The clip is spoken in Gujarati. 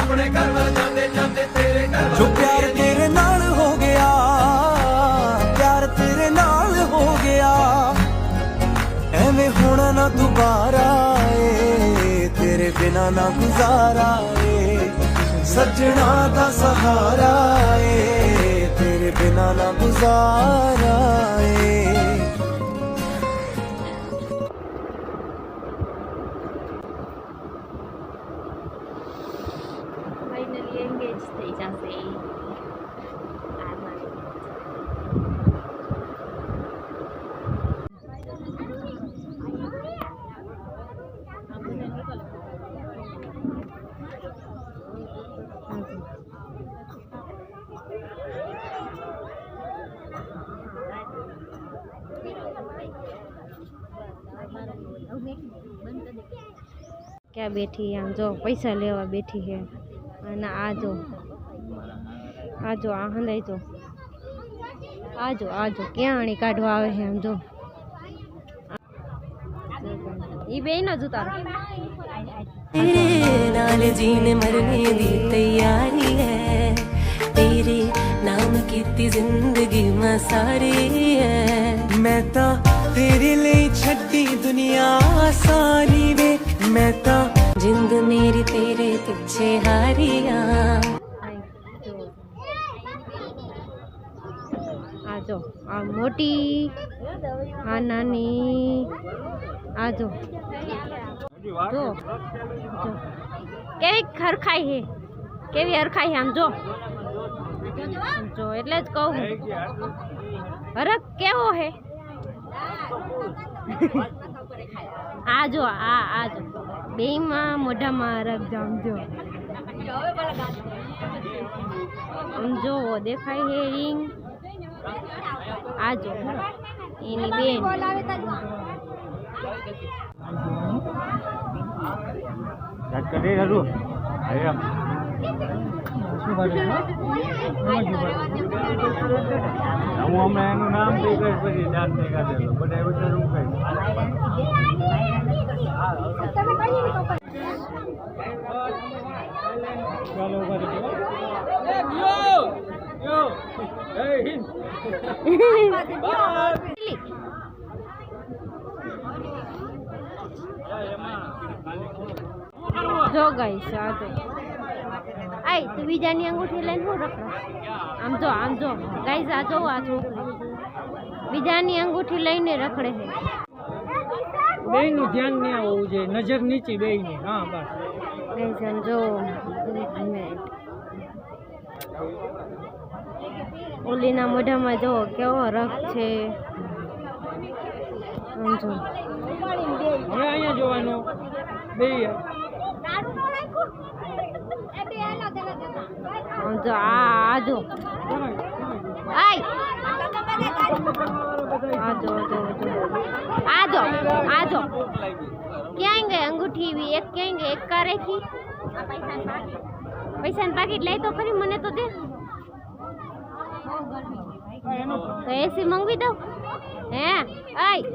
अपने घर में जाते जाते तेरे घर जो प्यार तेरे नाल हो गया, प्यार तेरे नाल हो गया, एवें होना ना दोबारा ए, तेरे बिना ना गुजारा ए, सजना दा सहारा ए, तेरे बिना ना गुजारा ए। फाइनली एंगेज થઈ જશે क्या बैठी आम जो पैसा लेवा बैठी है અને આજો આ હંદાઈ જો આજો ક્યાં આણી કાઢવા આવે છે આમ જો ઈ બે ન જ ઉતારો नाल जीने मरने दी तैयारी है तेरे नाम की जिंदगी में सारी है मैं ता तेरे लिए छड्डी दुनिया सारी वे मैं ता जिंद मेरी तेरे पीछे हारिया આજો આ મોટી આ નાની આજો જો કેવી હરખાઈ હે કેવી હરખાઈ હે આમ જો એટલે જ કહું હરખ કેવો હે આજો આજો બેયમાં મોઢામાં હરખ જામજો આમ જો દેખાય હે રિંગ આજો એની બેન કરી હરું આયમ હું અમે એનું નામ દઈ કઈ પછી જાત નહીં કાઢેલો બધા એવું હું કઈ ચાલો જો ગાઈસ આજો આય તું બીજાની અંગૂઠી લઈને હું રખડો આમ જો ગાઈસ આ જો આ છોકરી બીજાની અંગૂઠી લઈને રખડે છે બેયનું ધ્યાન નહીં આવવું જોઈએ નજર નીચી બેયની હા બસ ગાઈસ આમ જો ઓલીના મોઢામાં જો કેવો રખ છે આમ જો હવે અહીંયા જોવાનું બે જો આજો આય આજો ક્યાં ગઈ અંગૂઠી भी एक ક્યાં ગઈ એક કા રાખી પૈસાનું પાકીટ લઈ તો ખરી મને તો દે તો એસી મંગવી દઉં હે આય